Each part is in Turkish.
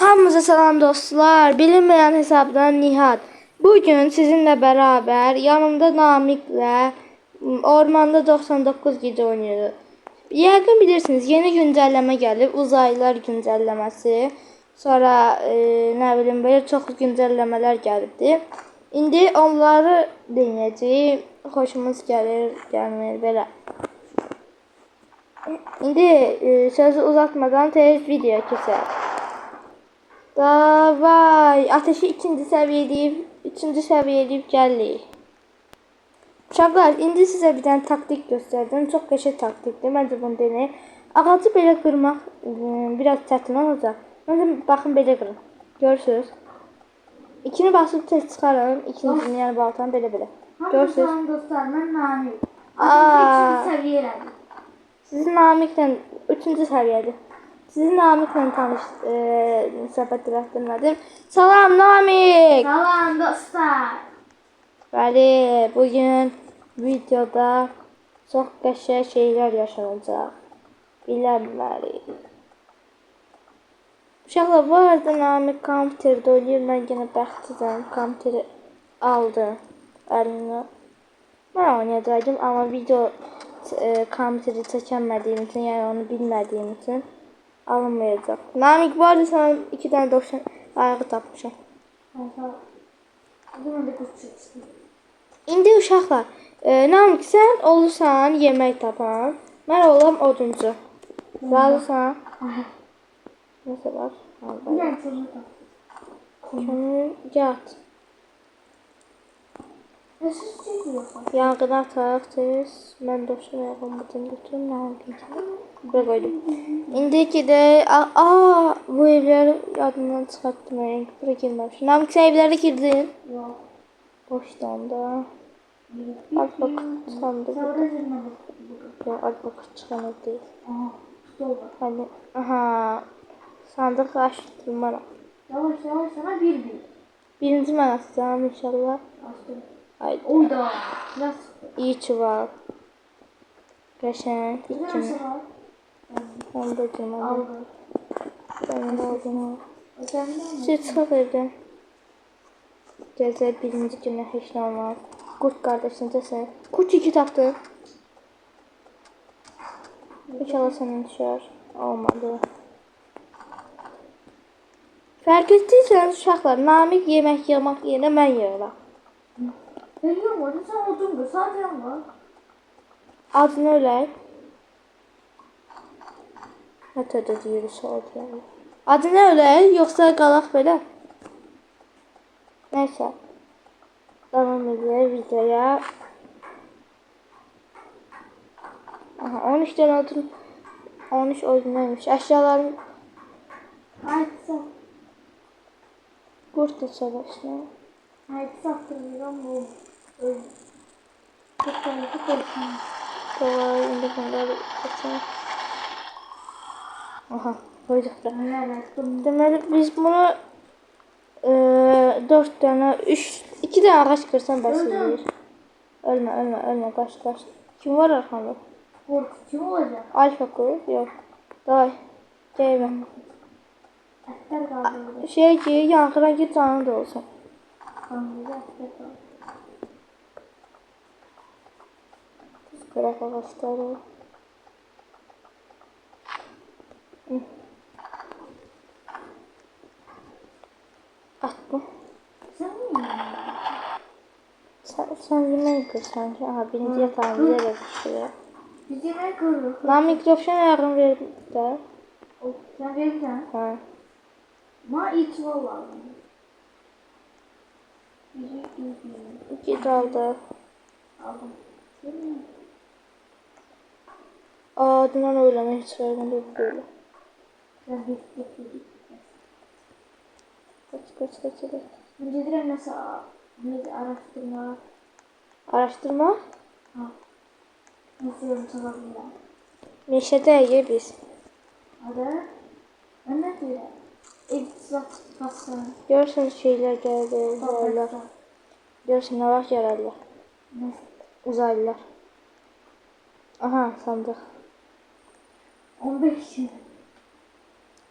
Hamınıza salam dostlar. Bilinmeyen hesabdan Nihat. Bugün sizinle beraber yanımda Namik'le Ormanda 99 gece oynuyoruz. Yəqin bilirsiniz, yeni güncelleme gəlib. Uzaylılar güncelleməsi. Sonra nə bilim böyle çox güncellemələr gəlibdi. İndi onları deneyəcəyik. Xoşumuz gəlir, gəlmir belə. İndi sözü uzatmadan tez video keçək. Davay, ateşi ikinci seviyeleyip geldik. Uşaqlar, indi sizə bir tane taktik gösterdim. Çok qəşəng taktikdir. Məncə bunu deneyin. Ağacı belə qırmaq biraz çətin olacaq. Məncə baxın belə qırın. Görürsünüz. İkini basıp tez çıxarın. İkincisini yəni baltanı belə. Görürsünüz. Tamam dostlar, mən Namik. Ateşi ikinci seviyeledim. Sizin Namiklə 3-cü səviyyədir. Sizin Namiklə tanış söhbət etdirmədim. Salam Namik. Salam dostlar. Bəli, bugün videoda çox qəşəng şeylər yaşanacaq. Bilənməli. Uşaqlar, bu arada Namik kompüterdə oynayır. Mən yenə bəxtsizəm. Kompüteri aldım əlimə. Mən oynayacaqdım, amma video kompüteri çəkənmədiyim üçün, yəni onu bilmədiyim üçün alınmayacaq. Namik, bu arada sana 2 tane dovşan ayağı tapmışam. İndi uşaqlar, Namik, sən olursan yemək tapan, mən olam oduncu. Razısan? Nəsə var? Kömür yat. Yanğını ataq tez. Mən dovşan ayağımı götürüm. Namik'in buraya koydum. İndi ki de bu evləri yadından çıxartdım. Buraya girməmişim. Namik, sen evlərə girdin? Yok. Boşdan da. Al bak, sandı. Yok, al bak, çıxan ev değil. Hani, aha. Sandık açtırmaram. Yavaş sana bir. Birinci mən açacağım inşallah. Açtım. Haydi. Oyda. Nasıl? İyi çuval. Qəşəng. Nasıl var? Onu da girmədim. Aldım. Benim de olduğunu. Sen de mi? Siz çıxaq evdən. Gəzək birinci günə heç nə olmaz. Qurt qardaşıncasən. Qurt 2 tapdı. İnşallah sənin düşər. Olmadı. Fərq etdiyseniz uşaqlar, Namik yemək yemək yerinə mən yığıram. Ben yiyorum, sen oturma. Sadece var. Adını ölək. Hətta da deyirsə adını. Adını ölək, yoxsa qalaq belə. Nəysə. Davam edək videoya. Aha, 13 tane odun. 13 odunaymış. Əşyalarım. Haydi sat. Qurt da çalışdı. Haydi sattırıyorum bu. Öyle. Çok olsun. Kolay, indi bunları açalım. Aha, koyduk da. Deməli, biz bunu 4 tane, 2 tane ağaç kırsan bəs edir. Ölmə, qaç. Kim var arxanda? Korku kim olacak? Alfa koy, yox. Day, deyimə. Etler kaldı. Şey ki, yanxıran ki, canı da olsun. Kanlıca etler kaldı. Qıraq ağaçları. Atma. Sen mi yiyorsun? Sen yemək qır sanki. Aha, birinci yatağımızı elə düşürək. Biz yemek kırdık. Namik, dovşan ayağını verdi də. Sen vereceksin. Hə. Ma iç valla. İki dalda. Aldım. Dünən öyrənə heç vermədi belə. Ben bir. Kaç. Öncedir mesela neydi araştırma. Araşdırma. Ha. Nasıl yazılabilir? Meşədəyik biz. Adı? Ben ne diyor? İktisat kasları. Görürsünüz şeylər gəldi, uzaylılar. Görürsün, nə vaxt yararlar. Ne? Uzaylılar. Aha, sandıq. 15 yıl.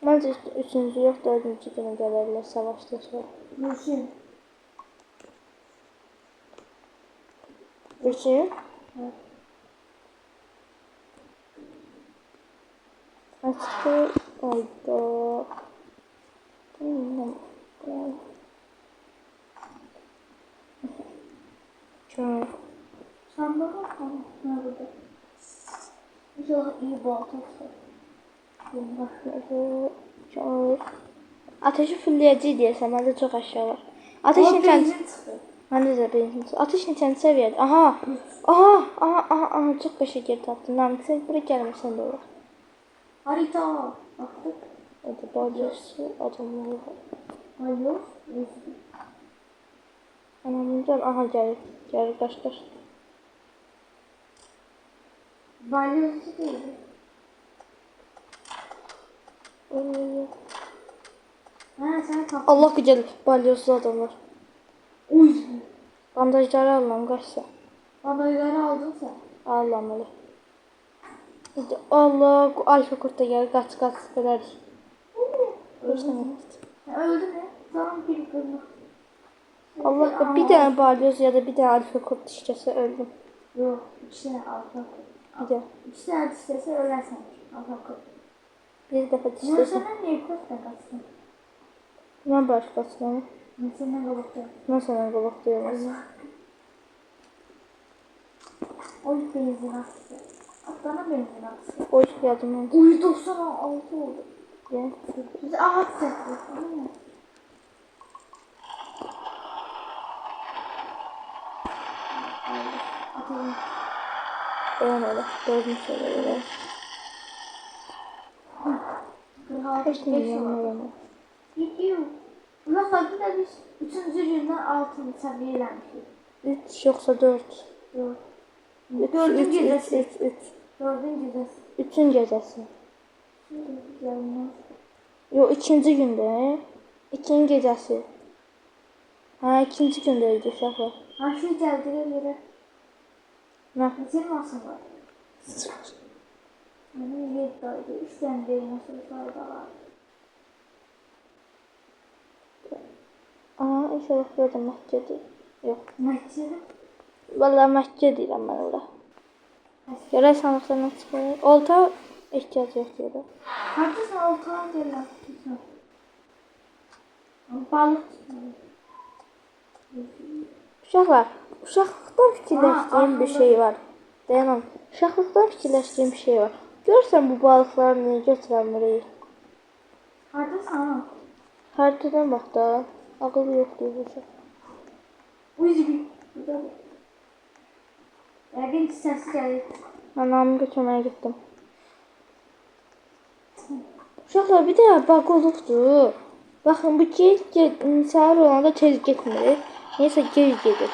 Məncə üçüncü yox, dördüncü günə gələrlər savaşdan sonra. Gülsün. Üçün? Evet. Açdı. Ayda. Çok. Sen bana bakalım. Ne burada? İnşallah iyi balta olsun. Çok. Ateşi fulleyici deyəsən, məndə çox əşya var. Ateş Ama neçən? benzin çıktı. Məndə də benzin. Ateş neçənci səviyyədə? Aha. Aha, çox qəşəng yer tapdım. Namik, sən bura gəlmirsən də olar. Harita. Baktık. Hadi bacısı adamları var. Alo. Anamdan aha gəlir. Gəlir, qaç. Balyozu değil. Ha sen kap. Allah güzel balyozlu adamlar. Uy. Bandajları alalım kaçsa. Bandajları aldın sen. Alalım öyle. Hadi Allah alfa kurtta gel kaç kadar. Öldü mü? Tamam bir kırmızı. Allah bir tane balyoz ya da bir tane alfa kurt işlese öldüm. Yok. İki tane alfa. Bir de İki tane istese ölersen. Alfa. bir defa Bunu dişlesin. senden niye kırmızı kaçtın? Ben başkasına. Senden kalıptı. Ben sana kulak duyamazsın. Oy benzin aktı. Atlana benzin aktı. O iş yardım et. Uy 96 oldu. Gel. Biz aha sekti. Atalım. Ben öyle. Gördüm şeyleri. Hiç mi yanmıyorum? Gidiyor. Ulan sanki de biz 3. günden 6. seviyelenmişiz. 3 yoksa 4. Yok. 3, Dördüncü gecesi. 3. Dördüncü gecesi. 3'ün gecəsi. Gelmez. Yo, ikinci gündə. 2-nin gecəsi. Ha, ikinci gündə idi uşaqlar. Ha şu geldiğine göre. Nə? Senin masın var. Benim 7 aydı. 3 tane benim masın var. Aha, inşallah burada Məkkədir. Yox. Məhçerim. Vallahi Məkkə deyirəm mən ora. Görək sandıqdan nə çıxır. Olta ehtiyac yoxdur da. Haklısın oltadan gelen. Balık tutmalı. Uşaqlıqdan fikirləşdiyim bir şey var. Dayanam. Uşaqlıqdan fikirləşdiyim bir şey var. Görsən bu balıqları niyə götürəmirik? Haklısın. Haritadan bax da. Ağıl yoxdur bu uşaq. Uy bir. Yəqin ki səs gəlir. Mən namı götürməyə getdim. Uşaqlar bir də bug olubdur. Baxın bu gec səhər olanda tez getmir. Neysə gec gedir.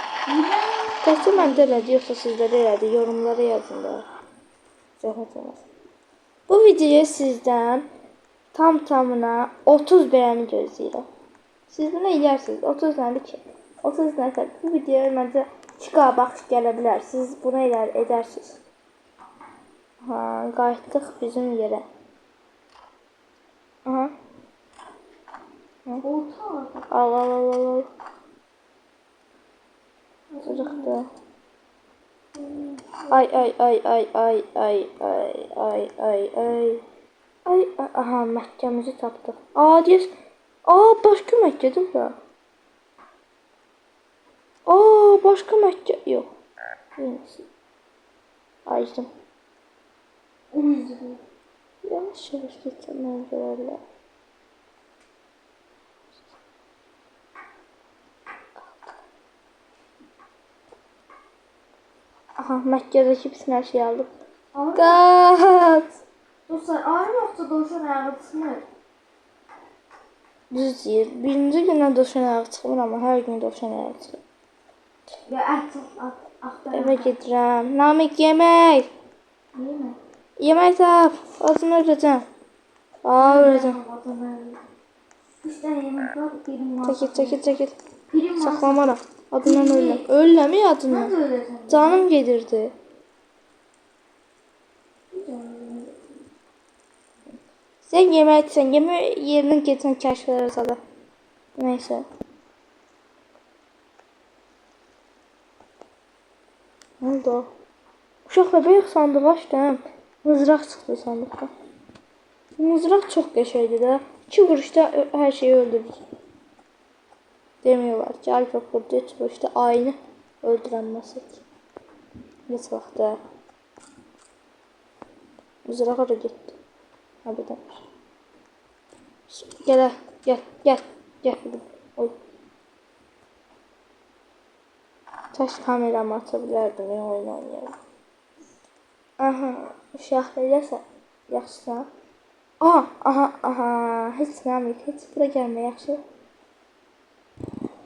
Təhsil məndə elədi, yoxsa sizdə də elədi. Yorumlara yazın da. Zəhmət olmaz. Bu videoya sizdən tamına 30 bəyəni gözləyirəm. Siz bunu eləyərsiniz. 30 nədir ki? 30 nədir? Bu videoya məncə 2K baxış gələ bilər. Siz bunu edərsiniz. Ha, qayıtdıq bizim yerə. Aha. Olta orada. Al. Zırıqdı. Ay. Aha, Məkkəmizi tapdıq. Deyəs. Başqa Məkkədir bura. Başqa Məkkə. Yox. Ayızdım. Uy. Yanlış şeyler geçenler görürler. Aha, Məkke'deki bütün her şeyi aldık. Kaç! Dostlar ağır yoksa doğuşan ayağı tutmuyor. Düz deyir. Birinci gündən dovşan ayağı çıxmır, amma hər gün dovşan ayağı çıxır. Ya et aktar. Evə gedirəm. Namik yemək! İyi mi? Yemək tap! Ağzını örəcəm. Örəcəm. 3 tane yemek var. Birim var. Çəkil. Birim var. Saxlamaraq. Adından öləm. Öləm ya adından. Nasıl öyleysen? Canım gedirdi. Sen yeməksən, yemək yerindən getsən kəşf edərsən da. Neyse. Ne oldu? Uşaqlar böyük sandığı açdım. Mızraq çıxdı sandıqdan. Mızraq çox qəşəngdir də. 2 vuruşda hər şeyi öldürür. Demiyorlar ki, alfa kurdu 2 vuruşda aynı öldürənməsi. Neç vaxtda? Mızrağa da getdi. Ha bir dəmiş. Gel. Oy. Taş kameramı atabilirdim ya oyun oynayalım. Aha, uşaq eləsə, yaxşısa. Aha, heç nəmik, heç bura gəlmə, yaxşı.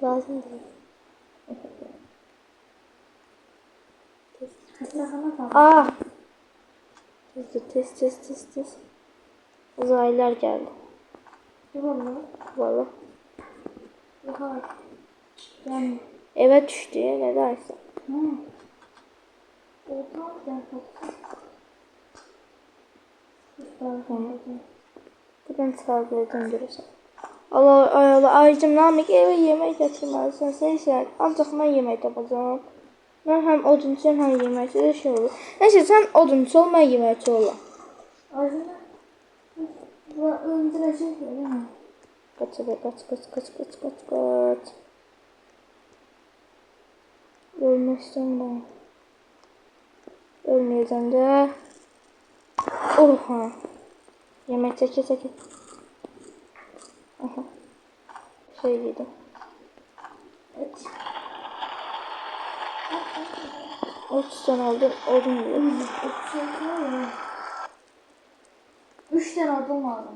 Lazım deyil. Tez. Uzaylılar geldi. Valla. Eve düştü ya, ne dersin? Buradan sağlayacağım görürsen. Allah ayıcım namik eve yemek getirmezsen sen ancak ben yemek yapacağım. Ben hem oduncuyum hem yemekçi de şey olur. Neyse sen oduncu ol ben yemekçi olam. Ağzını öldürecek değil mi? Kaç. Ölmezsen ben. Ölmeyeceğim de. Oha. Yemek çeke. Aha. Şey yedim. Evet. 30 tane aldım. Odun diyor. 3 tane adam aldım.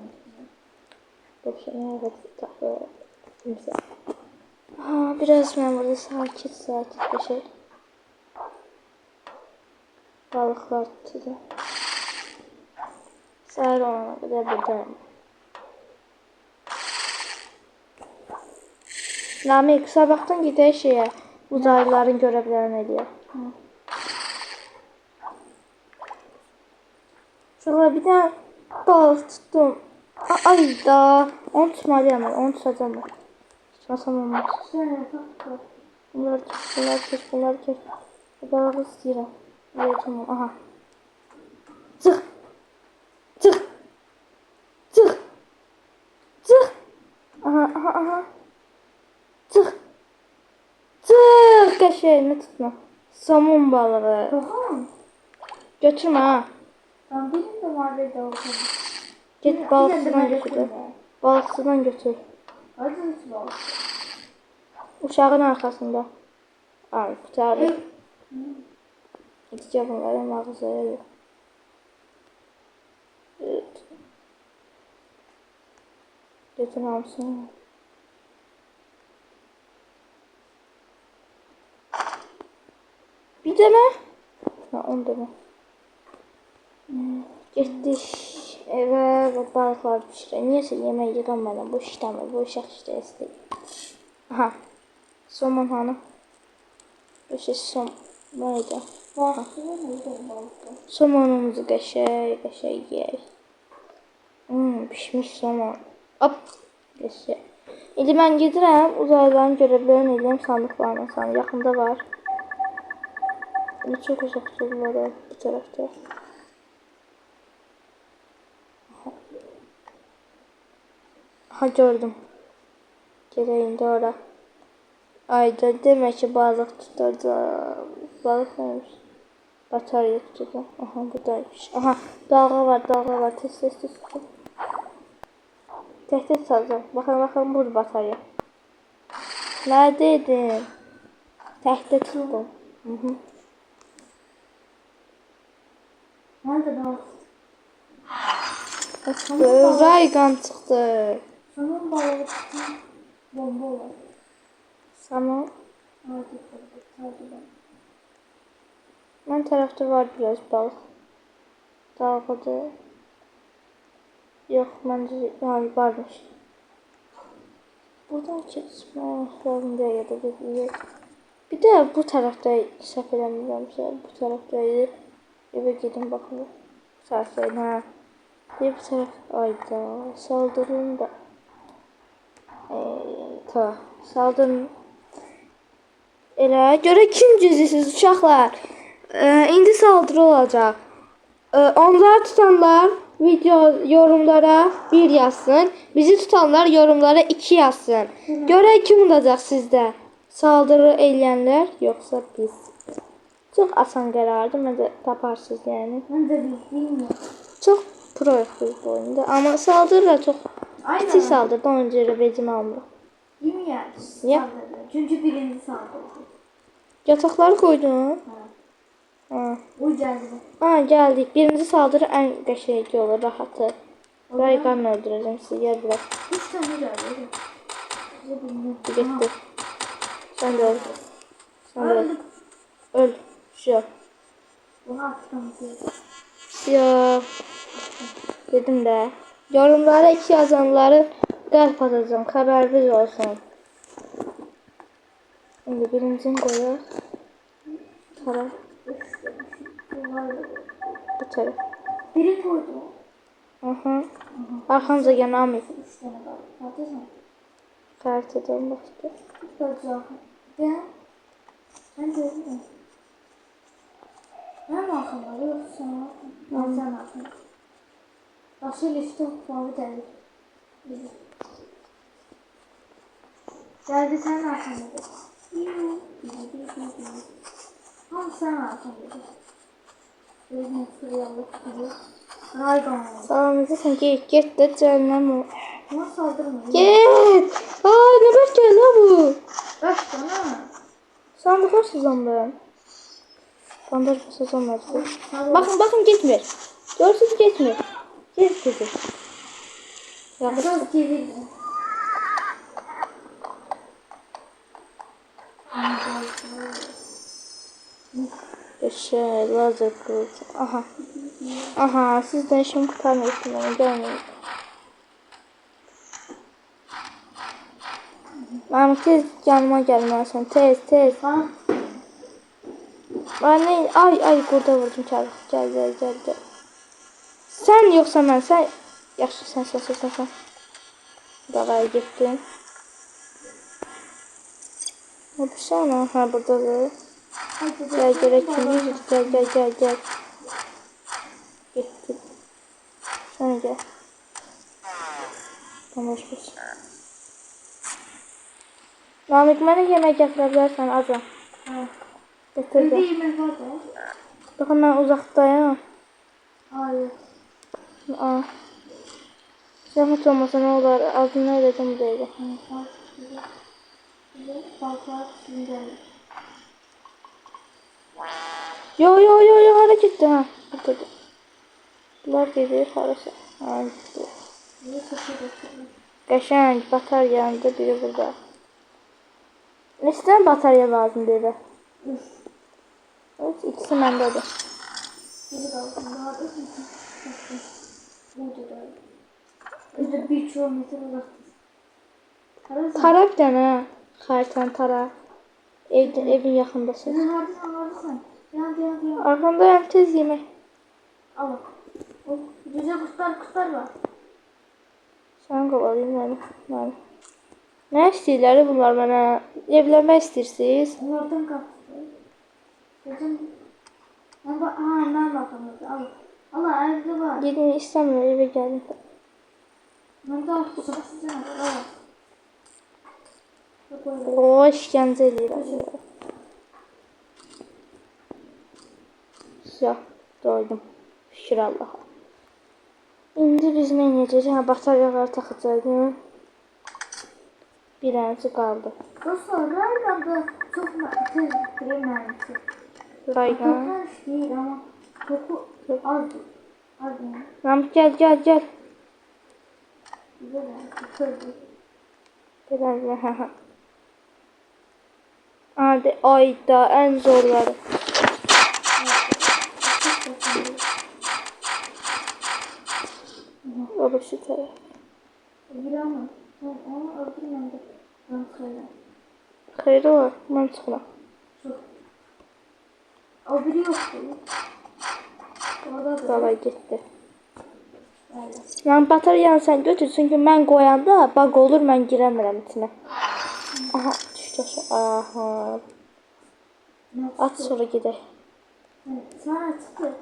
90 evet. Neyse. Ha, biraz ben burada sakin bir şey. Balıklar tuttu. Sahil olana kadar buradayım. Namik sabahtan gidelim şeye. Uzaylıların görevlerini diye. Şurada bir tane balık tuttum. Ay da. Onu tutmalıyım ben. Onu tutacağım ben. Tutmasam olmaz. Bunlar kes. Balığı istəyirəm. Yiyəcəm onu. Aha. Çıx. Aha. Çıx. Qəşəngini tutma. Somon balığı. Tamam. Götürmə ha. Ben benim de mahalle de olsun. Get balıqçıdan götür. Balıqçıdan götür. Hadi nasıl olsun? Uşağın arxasında. Ay, qutardı. Gideceğim bunları mağazaya yok. Evet. Götür hamsını. Bir deme. Ha, 10 deme. Getdik eve ve balıqlar pişirək. Niyəsə yemək yığanmadan bu işləmir. Bu uşaq işləyəsi. Aha. Somon hanı? Bu şey neydi? Somonumuzu qəşəng yeyək. Pişmiş somon. Hop. Qəşəng. İndi mən gedirəm, uzaylıların görevlərini edirəm sandıqlarına sana. Yaxında var. İndi çox uzaqda bunlar bu tərəfdə. Ha gördüm. Geleyim de ora. Ayda demek ki balık tutacağım. Balık neymiş? Batarya tutacağım. Aha buradaymış. Aha dalga var. Tez. Tehdit salacağım. Bakın burada batarya. Neredeydin? Tehdit tuttum. Nerede daha? Raygan çıktı. Sanırım balığı tutun. Bomba olur. Tamam. Hadi. Ön tarafta var biraz balık. Dalgada. Yok bence yani varmış. Buradan geçmek lazım diye ya da bir de bu tarafta səhv eləmirəmsə bu taraftaydı. Eve gidin bakalım. Sarsayın ha. Bir taraf ayda saldırın da. Ta saldırın. Elə görə kim gizlisiz uşaqlar? İndi saldırı olacaq. Onlar tutanlar video yorumlara 1 yazsın. Bizi tutanlar yorumlara 2 yazsın. Görək kim olacaq sizdə? Saldırı eləyənlər yoxsa biz? Çox asan qərardır. Məncə taparsınız yəni. Ben de bilmiyorum. Çox pro bu oyunda. Amma saldırı da çox kiçik saldırdı. Ona görə vecim almır. Bilmiyorum. Niye? Saldırdı. Çünkü birinci saldırdı. Yataqları qoydun? Ha. Ha. O geldi. Gəldik. Birinci saldırı ən qəşəng olur, rahatı. Rayqan öldürəcəm sizi. Gəl biraz. 3 tane geldi. Bize bilmiyorum. Getdi. Sən də öl. Sən də öl. Öldük. Öl. Şu. Bunu attım. Yo. Dedim də. Yorumlara 2 yazanları qəlb atacağım. Xəbəriniz olsun. İndi birincini qoyaq. Taraf. Bu taraf. Biri koydu. Aha. Arxamıza gəl Namik. 3 tane kaldı. Fatih mi? Xəritədən baxdı. Tutacağım. Gel. Sen gördün mü? Ben mi arkamda yoksa ben sen arkamda. Başı lifte mavi geldi. Geldi sen arkamda. Tam sen arkamda. Gözüne sırayalım gibi. Raygan. Salamızı sən get də cəhənnəm ol. Buna saldırma. Get! Nə bəs gəl la bu? Baş bana. Sandığa sızam ben. Bandaj basacağım artık. Bakın gitmir. Görsün gitmir. Git kızım. Biraz gerildi. Şey, lazer kılıç. Aha. Aha, sizden işimi kurtarmıyorsun onu görmeyin. Mahmut tez yanıma gelmezsen. Tez. Ha? Ay burada vurdum çarpı. Gel. Sen yoksa ben sen. Yaxşı sen. Davaya gittin. Ne bir şey ana? Ha buradadır. Gel gerek kim gel. Gitti. Sen gel. Tamam boş. Namik mənə yemək gətirə bilərsən azam. Ha. Getirdim. Yemek var da. Bakın ben uzaktayım. Hayır. Zahmet olmasa ne olur? Altını ödeyeceğim buraya. Balklar şimdi. Yo hareketli ha. Burada. Bunlar geliyor harası. Ha gitti. Ne seçiyorsun? Qəşəng bataryanında biri burada. Neçə batarya lazım dedi. Evet, ikisi məndədir. Biri kaldı. Daha da burada da. Burada 1 kilometre uzakta. Tara bir dənə. Xəritəni tara. Evin yaxındasın. Sen neredesin? Yan. Arxamdayım, tez yemək. Al. Güzel kuşlar var. Sən qovalayın məni. Nə istəyirlər bunlar mənə? Evlənmək istəyirsiniz? Onlardan kaptı. Gözüm. Ben bakalım. Al. Allah evde var. Gidin istəmirəm, evə gəlin. Ben de al. Al. O işgəncə eləyirəm. Ya, doydum. Şükür Allaha. İndi biz nə edəcəyik? Bataryaları taxacaqdım. Bir dənəsi qaldı. Dostlar, Raygan'da çok tez bitiremezsin. Raygan. Çok hoş değil ama koku az. Az yani. Namık gel. Güzel yani. Biraz. Hadi ayda en zorları. O başı taraf. Bir ama onu öldürmem de. Ben söyleyeyim. Xeyri var, mən çıxıram. Çok. O biri yoktu. Orada da. Davay getdi. Mən batareyanı sən götür, çünki mən qoyanda bug olur, mən girəmirəm içinə. Aha, düşdü aşağı. Aha. At sonra gedək. Sen açtı.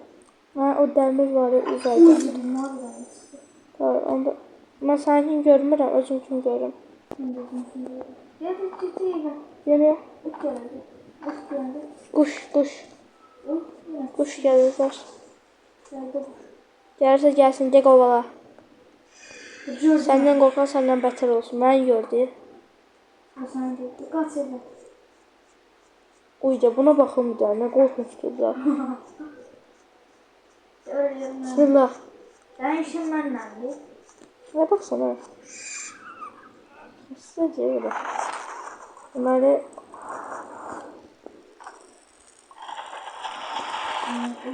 Ha, o dəmir var ya, uzayda. Bunlar da açtı. Tamam, onda mən sənkin görmürəm, özüm kimi görürüm. Ben de bunu ya da çiçeği bak. Yeni Uç geldi. Uç geldi. quş. Uç Quş gəlirlər. geldi. Gəlirsə gəlsin, de qovala. Gördüm. Səndən qorxan səndən bətər olsun. Mən gördü. Sen de kaç ele. Uyca buna baxın bir daha, nə qorxunçdur. Öyle. Bismillah. Ben işim benden de. Ne baksana. Sadece öyle. Bunları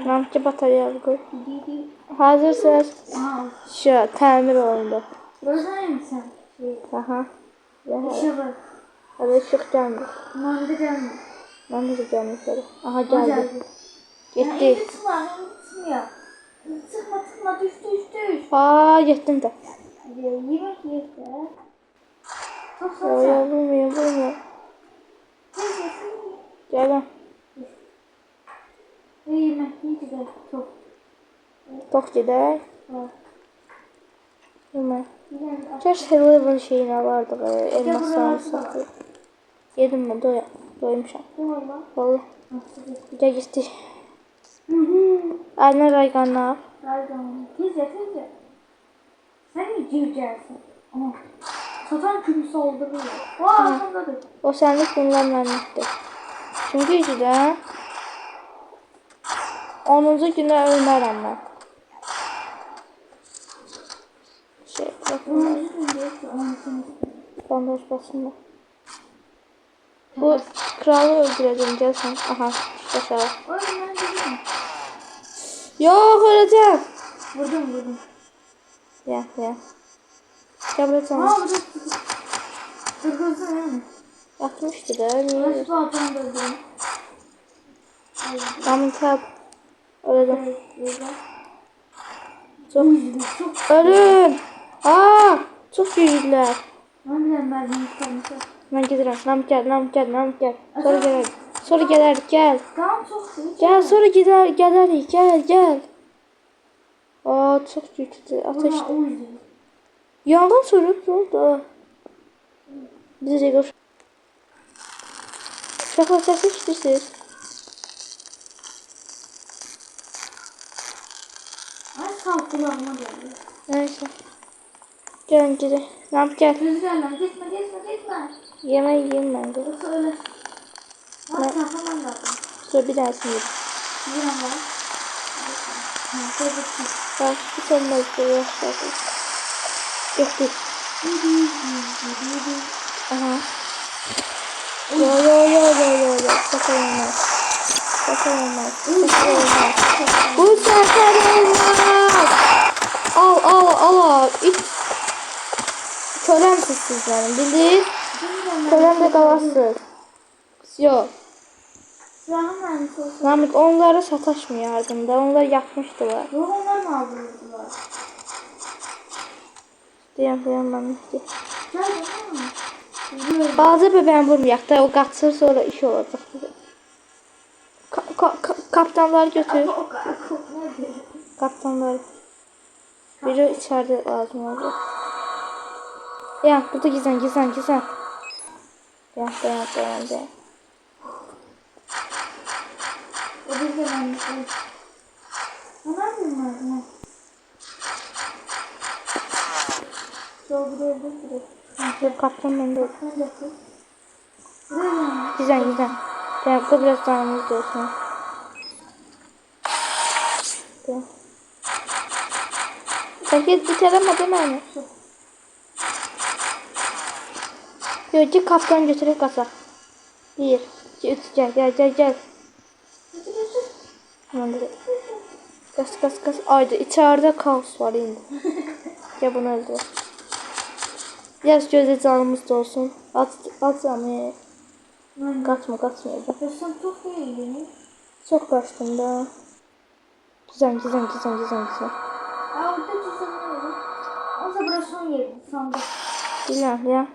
namki bataryaya koy. Didi. Hazırsınız. Aha. Şu tamir olundu. Gözler mi sen? Şey. Aha. İşe bak. Hadi ışık geldi. Manda gelme. Ben de gelmiş öyle. Aha O geldi. geldi. Gitti. Ya sıkma. Sıkma düş. Aa gittim de. Yemek yedi. Çok Yo sonra. yo vurmuyor. Gel lan. Yemek yedi de çok. Tok gider. Var. Yeme. Güzel. Gerçi Halloween şeyine vardı. Elmas sağını satıyor. Yedim mi? Doymuşam. Ne var lan? Vallahi. Nasıl? Gel gitti. Hı. Eline rayganını al. Pardon. Teyze. Sen mi gireceksin? Ama satan kimse öldürüyor. O arkamdadır. O senlik bunlar mənlikdir. Çünkü içidə 10-cu günə ölmərəm mən. Şey, bakın. Bandaj basınlar. Bu kralı öldürəcəm, gəlsən. Aha, aşağı. Oğlum ben gidiyorum. Yox, öləcəm. Vurdum. Ya. Gəl buraya Aa canım. bu da sıkılsın yani. Yatmışdı da, niye? Nasıl atan da öldürüm. Ramın tab. Öləcəm. Çok. Ölün. Aa, çox güclülər. Ben bilmem ben çıkarmışım. Mən gedirəm. Nam gəl. Sonra gələrdik, gəl. Tamam çok değil. Gəl, sonra gələrik, gəl. Aa, çox güclüdür. Ateş. Buna uydu. Yanğın sürüb, nə oldu? Bizi də qır. Uşaqlar səsi işləyirsiniz. Az kalk kulağıma geldi. Nəysə. Gəlin, gedək. Nam gəl. Rüzgarla gitme. Yemək yiyeyim mən də. Yoksa öyle. Bak kalkamam lazım. Sonra bir dənəsini yedim. Bir an var. Bax, hiç olmaz, belə yaşadı. Yoxdur. Aha. Yo. Sakın olmaz. Bu sefer olmaz. Al. İt. Köremsiz sizlerin, bilir. Körem de kalasız. Yok. Silahım vermiş olsun. Namık onlara sataşmıyor ardında. Onlar yapmıştılar. Yok onlar mı aldırdılar? Deyəm mən işte. Gel bakalım. Bazı bebeğim vurmayak da o kaçır sonra iş olacak. Kaptanları götür. Kaptanları. Biri içeride lazım olacak. Ya burada gizlen. Ya dayan. O bir de vermiş olsun. Onlar mı var? Buraya. Yok kaptan bende yok. Sen yapın. Buraya. Gizlen. Ya burada biraz canımız da olsun. Ya. Herkes bitiremedi mi? Yok kaptan götürüp kasa. 1, 2, 3 gel. Tamam dedi. Kas. Ayda içeride kaos var indi. Gel bunu öldür. Biraz gözde canımız da olsun. At ama kaçma. Sen çok iyi. Çok kaçtım da. Güzel. Aa orada çizim var. sandık. Bilmem ya.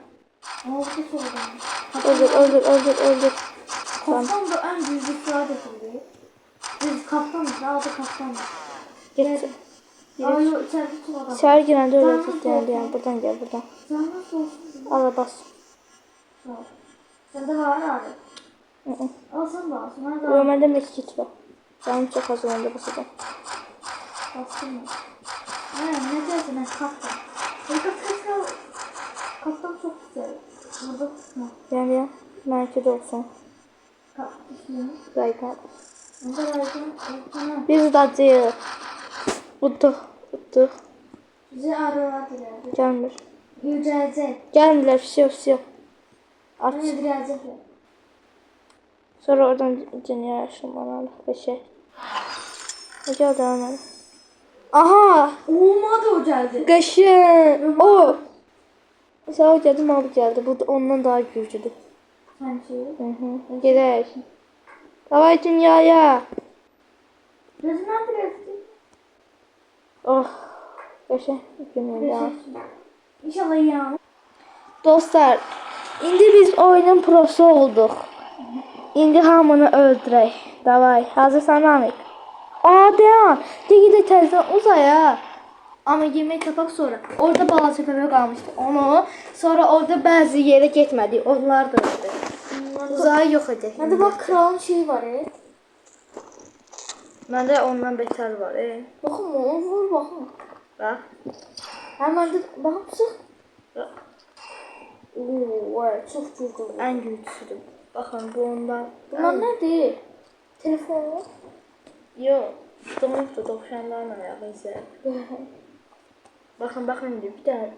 Oldu sorun. Öldür. Kaptan da en büyük silah getirdi. Biz kaptanız. Adı kaptanız. Git. Ay yok içeride çok adam. İçeri girende öyle Sen tut nasıl yani. olsun? Buradan gel buradan. Sen nasıl olsun? Al bas. Sağ ol. Sende var abi. Hı hı. Al sen de al. Sana da Bu Ömer'de meskit var. Canım çok az önce basacağım. bastın mı? Ne diyorsun ben kaptan. Kaptan çok güzel. Burada tutma. Yani merkez olsun. Kaptan. Raygan. Ne kadar yakın. Biz de acıyız. Uttuk. Bizi arıyorlar. Gelmir. Yücelecek. Gelmirler. Bir şey yok. Aç. Hani birazcık. Sonra oradan dünya yaşamalar ve şey. Gel devam edelim. Aha! Olmadı o geldi. Qaşın. O. Sağ ol geldim abi geldi. Bu da ondan daha güçlüdür. Sanki. Hı. Gedək. Davay dünyaya. Gözünden birazcık. Oh. Qaşın günüm ya. İnşallah ya. Dostlar, indi biz oyunun prosu olduq. İndi hamını öldürək. Davay. Hazırsan Amik? Dayan. Dəqiqə təzdən uzaya. Ama yemek yapak sonra. Orada balaca köpek kalmıştı. Onu sonra orada bazı yere gitmedi. Onlar da öldü. Uzaya yok edecek. Hadi bak kralın şeyi var Məndə ondan beter var. Bakın onu vur bakın. Bax. Hemen de bakın sık. Oo, Vay çok güzel. en güçlüsüdür. Baxın bu ondan. Bunlar nedir? Telefonu. Yox. Donubdur, dovşanlarla ayağı izləyir. Baxın indi bir dənə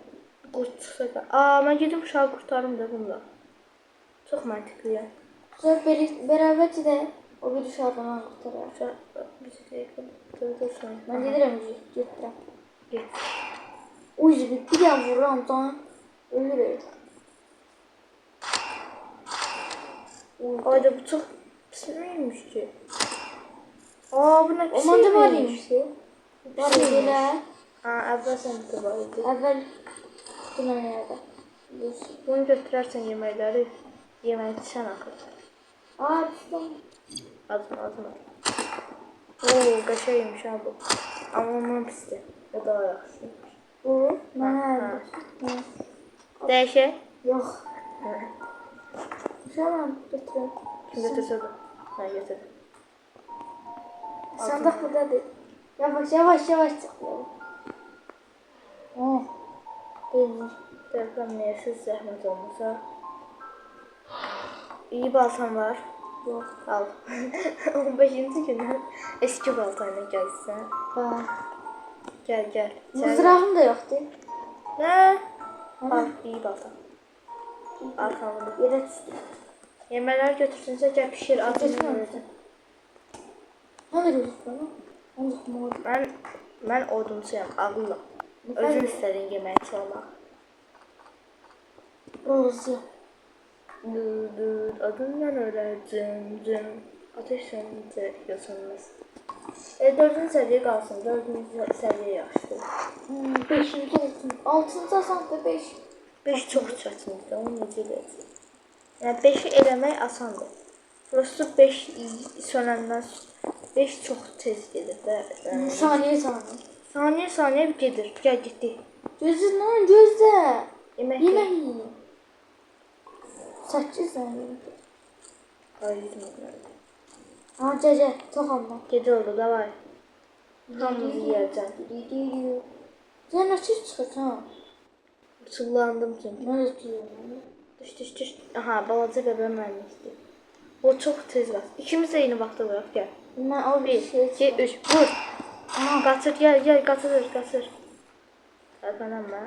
qurt çıxsa da. Mən gedim uşağı qurtarım da bunda. Çox məntiqliyə. Sonra beraber de o bir dışarıdan kurtarır. Uşaq bir şey dursun. Ben gelirim götürəm. Get. Uy bir daha vururam can. Ölürüm. Ayda bu çox pis neymiş ki? Bu nə pis Onda var neymiş? imiş. Var böyle. Əvvəl sən də var idi. Evvel bunun nerede? Bunu götürərsən yeməkləri, yeməyi sən axır. Piston. Azma. Oo, qəşəngmiş ha bu. Amma ondan pisdir. O daha yaxşıymış. Bu. Ha. Ne? Dəyişək? Yok. Şaman götürün. Kim götürsə də. Mən götürdüm. Sandık buradadır. Yavaş tıklayalım. Oh. Benim. Tərəfləməyə siz zəhmət olmasa. İyi baltam var. Yok. Al. 15-ci gündən eski baltayla gəlsən. Bak. Gəl. Mızrağım da yoktu. Nə? Al, iyi balta. Arkamda. Yere düştü. Yemələr götürsünsə gəl pişir, adını Götürməm. verəcəm. Ne veriyorsun bana? Onu mor. Mən odunçuyam, ağıllı. Özün istədin yeməyi çalmaq. Rozi. Adından öyle cım. Ateş sönünce yasınmaz. 4-cü səviyyə qalsın, 4-cü səviyyə yaxşıdır. 5. Altıncı asandı 5. 5 çox çətindir, onu necə edəcək? Yəni 5-i eləmək asandır. Prosto 5 sönəndən 5 çox tez gedir də. Saniye. Saniyə gedir. Gəl getdik. Gözünden gözle. Yemək. Yemek yiyin. 8 saniye. Hayır. Ha cece. Çok amma. Gecə oldu, davay. Hamımızı yiyəcəm. Sen açık çıkacağım. Çullandım çünki. Ben istiyorum. Düş. Aha, balaca bebe mənlikdir. O çox tez qalır. İkimiz də eyni vaxtda vuraq, gəl. Ben o 1, bir şey 2, 3, vur. Qaçır, gəl, qaçır. Tərpənmə.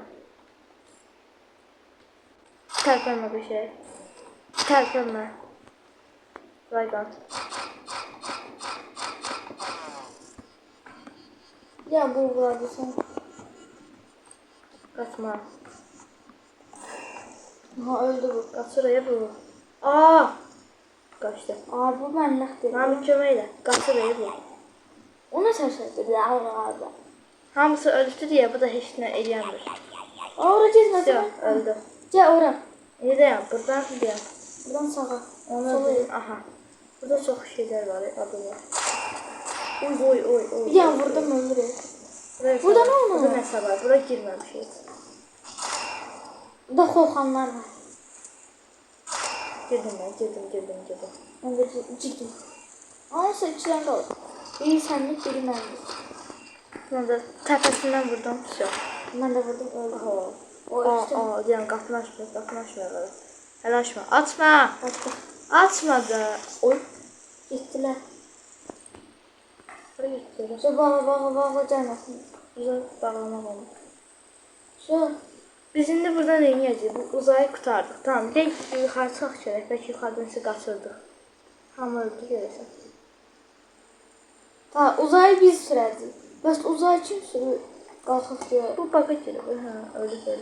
Tərpənmə bir şey. Tərpənmə. Rayqan. Ya bu vurdu sen. Qaçma. Ha öldü bu. Qaçır ya bu. Qaçdı. Abi bu benliktir. Hamı kömək elə. Qaçır ya bu. O ne şaşırdı? Ya abi. Hamısı ölübdür deyə bu da heç nə eləyəmir. Ora gezmə. Yok, öldü. Gel ora. Nereye? Buradan gidiyorum. Buradan sağa. Ona Sola. dedim, aha. Burada çok şeyler var, adamlar. Oy oy oy. Bir tane vurdum öldürüyor. Burada ne oldu? Burada ne var? Buraya girmemiş hiç. Burada korkanlar var. Girdim ben. Ben de ciddim. Ama seçilen de olur. Biri senlik, biri mənlik. Ben de tepesinden vurdum. Yok. Ben de vurdum öldüm. Oho. O işte. Diyen kapını açmıyor. Hele açma. Açma. Açtı. Açma da. Oy. Gittiler. Buraya gitti. Şu bağa gelmesin. Güzel bağlamak olmuş. Şu. Biz şimdi buradan ne yiyeceğiz? Bu uzayı kurtardık. Tamam. Bir de yukarı çıkaq görək. Belki yukarıdan sizi kaçırdık. Hamı öldü görəsən. Ta uzayı biz sürerdik. Bəs uzay kim sürür? Qalxıq diyor. Bu baka girib. Ha, öldü.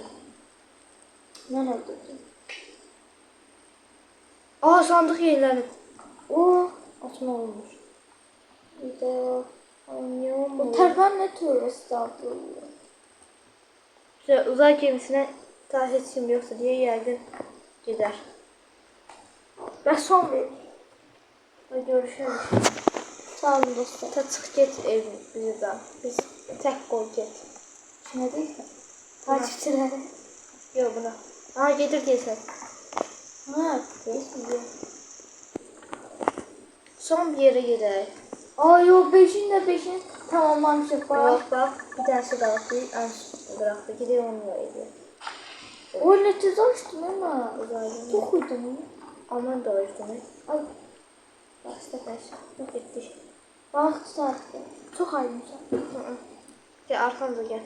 Mən öldürdüm. Aa, sandık yerlənib. O açma olmuş. Bir de oynayalım Bu mı? tərpən nə tür estağfurullah. İşte uzay gemisine daha hiç kim yoksa diye yerden gider. Və son ver. Hadi görüşürüz. Sağ olun dostlar. Ta çık get evin bizden. Biz tek kol get. Nə deyirsən? Takipçiləri. Yok buna. Aha getir diyorsan. Ha, neyse. Son bir yere gidelim. Ay yok 5'in de 5'in tamamlamışıq bak. Yok bak bir tanesi daha değil. Bıraktı. Gidiyor onunla ediyor. O ne tez açtın ama. Uzaylı. Çok uydun. Aman da o yüzden. Ay Basta kaç. Yok etti. bak saatte. Çok ayrımsan. Gel arkamıza gel.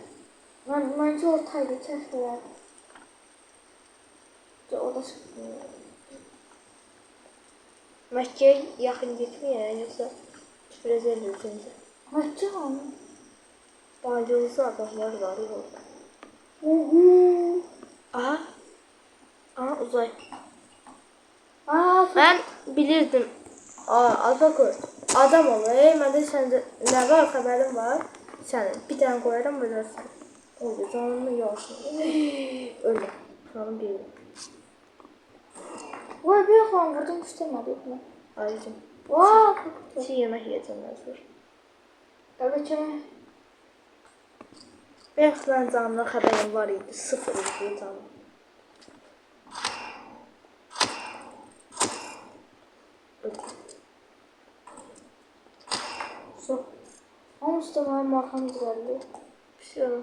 Bence ortaydı çəkdilər. O da çıkmıyor. Mekke'ye yakın gitmiyor yoksa sürpriz ediyorsunuz. Məkkə hanı? Balyozu adamlar var yok. Uhu. Aha. Aha uzay. Aa, Ben bilirdim. Bak adam olayım. Ben de sende ne var haberim var. Senin bir tane koyarım bilirsin. Oldu canını yorsun. Öyle. Canım değil. vay bir yaxan vurdum istəmədik mi? Ayrıcım. Vay. Çiğ yemek yiyeceğim ben sonra. Evet ki. Ben canımdan haberim var idi. Sıfır idi canım. Su. Ama istemeye markam düzeldi. Bir şey olur.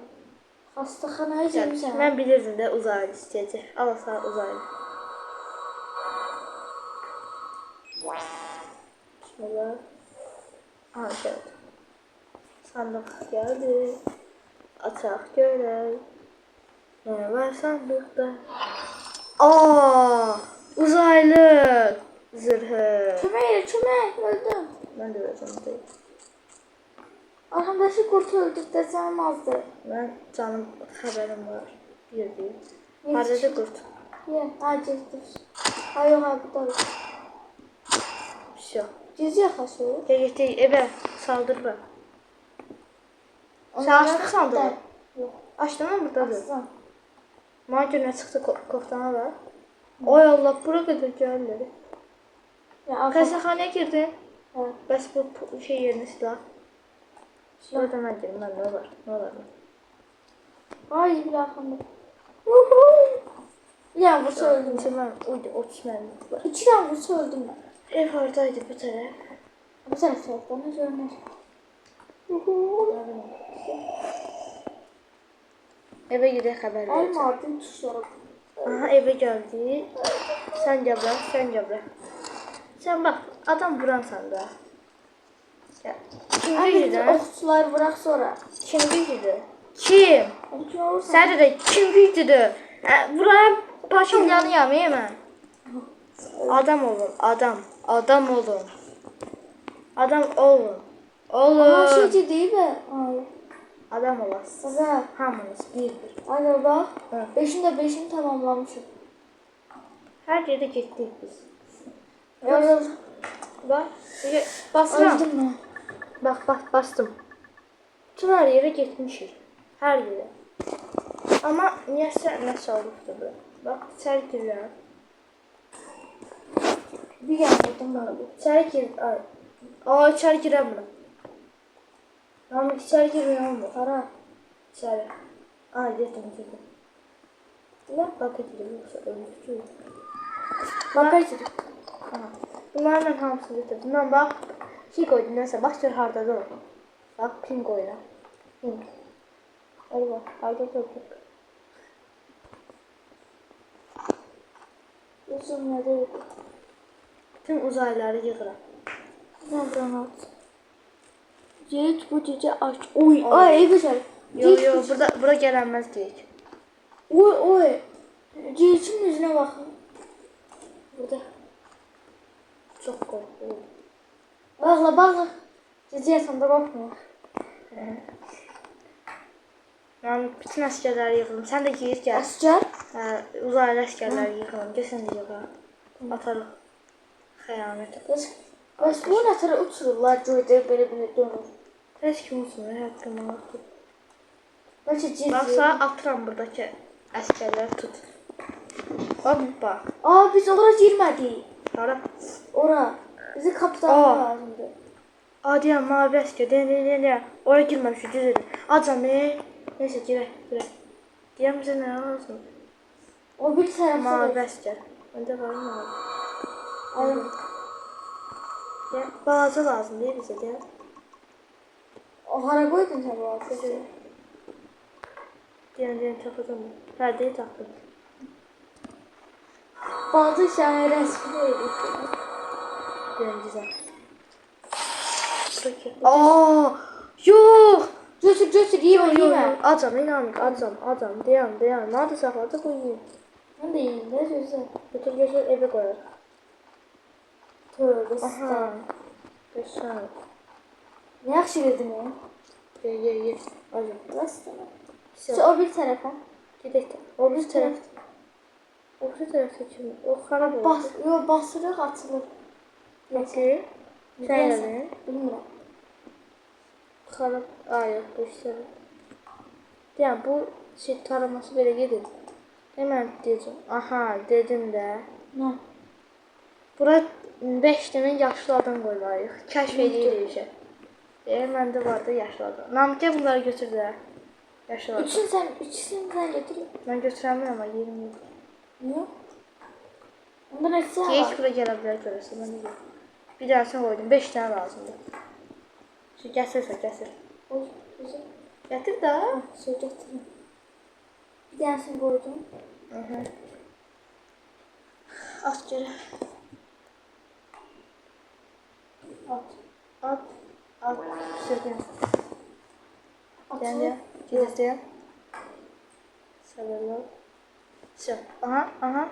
Hastaxanaya gelmişəm. Ben bilirdim de uzaylı isteyecek. Ama sana uzaylı. Bismillah. Aha şey oldu. Sandık geldi. Açak görev. Ne var sandıkta? Aa, uzaylı zırhı. Kömək, öldüm. Ben de öyle değil. Arkamdaki kurtu öldürdü, canım azdı. Ben canım haberim var. Bir değil. Yes. Harcadı kurt. Ye, ha gezdir. Ha yok ha bu da yok. Bir şey yok. Gezi yaxası. Gel eve saldır bak. Sen açtın sandığı. Yok. Açtın mı buradadır? Aslan. Bana göre çıktı koftana var. Oy Allah bura kadar geldi. Ya arkadaşlar. Kasahaneye girdin. Evet. Bas bu şey yerine silah. Şurada ben girdim. Ben ne var? Ne var? Ay bir arkamda. Ya vursa öldüm. Tamam. Uydu. 30 mermi var. 2 tane vursa öldüm ben. Ev oradaydı bu taraf. Bu tarafta bana görmez. Eve gidelim haber Ay vereceğim. madem tuşlara. Aha eve geldi. Sen gel sen gel. Sen bak adam vuran sanda. Gel. Kim Ay gücüdü? okçular bırak sonra. Kim gücüdü? Kim? Hadi kim olursa. Sen de kim gücüdü? Buraya paşam yanıyam hemen. Adam olun adam. Adam olun. Adam olun. Ama Olun. şey değil mi? Ay. Adam olasın. Gaza. Hamınız bir. Ay bak. Evet. 5'in de 5'ini tamamlamışım. Her yere gittik biz. Ya Bak. Basıram. öldüm ben. Bak bastım. Bütün her yere gitmişik. Her yere. Ama niyəsə nəsə olubdur bu. Bax, içəri girirəm. Bir gəlmədim var bu. İçəri gir. Aa, içəri girəmirəm. Namik içəri girmiyor mu? Hara? İçəri. Aa, girdim. Ne bak edelim yoksa ölmüştür. Bakar içeri. Aha. Bunların hamısını getirdim. Ben bak şey koydum neyse başlar harda da bak pin koyuram. Pin. Öyle bak harda da bak. Uzun ne değil. Tüm uzayları yığıram. Ne buranı at. Geç bu gece aç. Oy. Ay ev güzel. Yo bura gelenmez geyik. Oy. Geçin yüzüne bakın. Burada. Çok korkuyorum. Bağla. Gece yatağında bakmıyor. Ben bütün askerleri yığdım. Sen de geyik gel. Asker. Uzaylı askerleri yığalım. Gel sen de yığalım. Atalım. Kıyamet. Bəs bu nətərə uçururlar göydə belə dönür. Heç kim uçmur, haqqım yoxdur. Bəlkə cizgi. Baxsa atıram buradakı əsgərləri tut. Hoppa. Aa biz ora girmədik. Hara? Ora. Bizi kapitan lazımdır. Adiyam mavi əsgər. De. Oraya girməmişik, düzdür. Acam neyse girək. Deyəm bizə nə lazım? O bir tərəfdə. Mavi əsgər. Məndə var mı? Ay. Ya, balaca lazım değil bizə deyə. O hara qoydun sən bu altı? Deyən tapacam. Pərdeyi tapdım. Balaca şəhər rəsmi edik. Güzel. Aa, yok. Götür, yemə. Acam, inanmıyorum. Acam. Deyəm. Nerede saxladı qoyayım. Mən də yeyim də gözlə. Götür eve koyar. Tövbe Aha. sistem. Gözsən. Nə yaxşı verdin ya? Ye. Acam. Nasıl? O bir tərəfə. Gedək də. O bir tərəf. O bir tərəfdə kimi. O xarab oldu. Basırıq, açılır. Peki. Sen yedin. Bilmirəm. Xarab. Yok bu işler. Yani bu şey taraması böyle gidin. Hemen diyeceğim. Aha dedim de. Nə? Bura 5 dənə yaşlı adam qoyularıq. Kəşf edirik şey. Məndə var da yaşlı adam. Namikə bunları götür də. Yaşlı adam. İkisini sən götür. Mən götürəmirəm amma yerim yox. Niyə? Onda nəsə var. Geyik bura gələ bilər görəsən. Mən də bir dənəsini qoydum. 5 dənə lazımdır. Şu gətir. Oy, güzel. Gətir də. Şey gətirin. Bir dənəsini qoydum. At görə. At. Sürgün. Gəl. Gedəcəyəm. Səbələ. Все. Aha.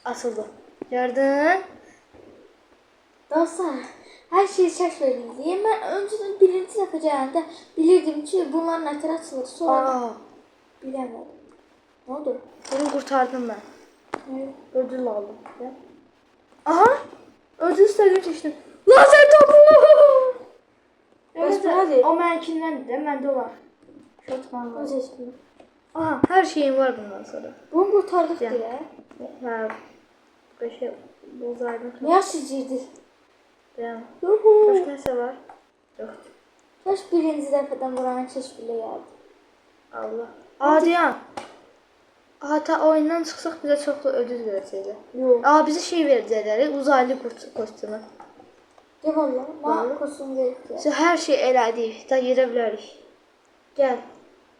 Asıldı. Gördün? Dostlar, hər şeyi kəşf edildi. Mən öncədən birinci dəfə gələndə bilirdim ki, bunların nətər açılır. Sonra biləmədim. Nə oldu? Bunu kurtardım ben. Ne? Ödül aldım. Ya. Aha! Ödül istədim seçdim. Lazer topu! Bəs bu nədir? O mənimkindən də, məndə olar. Şotman var. O seçdim. Aha, hər şeyim var bundan sonra. Bunu qurtardıq Ya. deyə. Hə. Beşə uzaydım. Nə yaşayacaqdı? Deyəm. Yuhu. Başqa nəsə var? Yoxdur. Kaç birinci dəfədən buranın keşfilə gəldi. Allah. Adiyam. Hatta oyundan çıxsaq bizə çoxlu ödül verəcəklər. Yox. Bizə şey verəcəklər, uzaylı kostümü. De valla, mənə kostüm verdi. Hər şey elədik, da gedə bilərik. Gəl.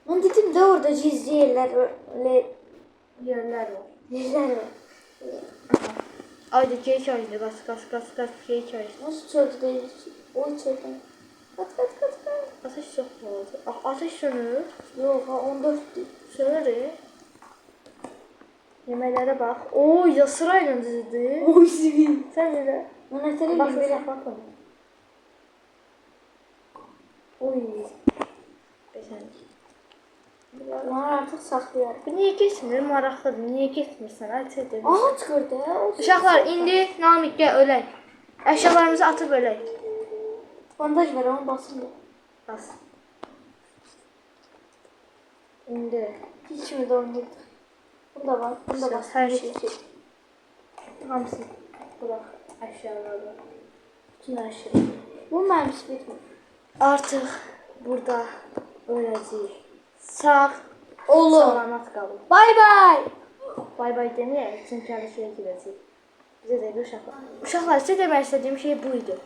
Mən dedim də orada gizli yerlər Yerlər var. var. Ayda geyik ayında, qas, geyik ayında. Nasıl çöldü deyil ki? O çöldü. Kat. Ateş çox olacaq. Ateş sönür. Yox, 14'dür. Sönür. Yeməklərə bax. Ya sırayla dizildi. Oy sivil. Sən elə. Mən nətərə Bax, bilmirəm. baxın. Oy. Beşənlik. Mən artıq saxlayarım. Bu niyə keçmir? Maraqlıdır. Niyə keçmirsən? Açıq dedim. Aha çıxırdı. Uşaqlar, indi Namik gəl ölək. Əşyalarımızı atıb ölək. Bandaj ver, onu basın da. Bas. İndi. Hiç mi de oynayırdık? Bunda var. Bunda var. Her şey. Hamısı. Bırak aşağıda. Bütün her şey. Bu mermisi bitmiş. Artıq burada öləcəyik. Sağ Olun. salamat qalın. Bay bay. Bay bay deməyək, çünki alışverişə gedəcəyik. Bizə də uşaqlar. Uşaqlar, sizə demək istədiyim şey bu idi.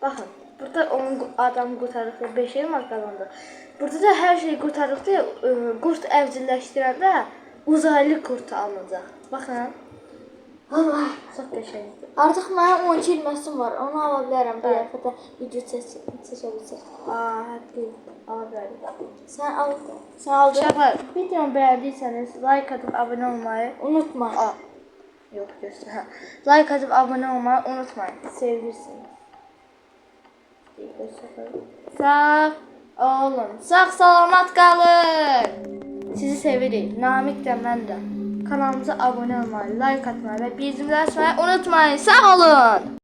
Baxın, burada 10 adam qurtarıqda 5 elmas qazandı. Burada da hər şey qurtarıqda qurt evcilleşdirəndə uzaylı qurt alınacaq. Baxın, Ay. çox qəşəngdir. Artıq mənim 12 ilməsim var. Onu ala bilərəm. Bir dəfədə video seçə bilsək. Hətta ala bilərik. Sən al. Sən aldın. Uşaqlar, videomu bəyəndiysəniz like atıb abunə olmayı Unutma. Yox, göstər. Like atıb abunə olmayı unutmayın. Sevilirsiniz. Sağ olun. Sağ salamat qalın. Sizi sevirik. Namiq də mən də. Kanalımıza abunə olmayı, like atmayı və bildirimləri açmayı unutmayın. Sağ olun.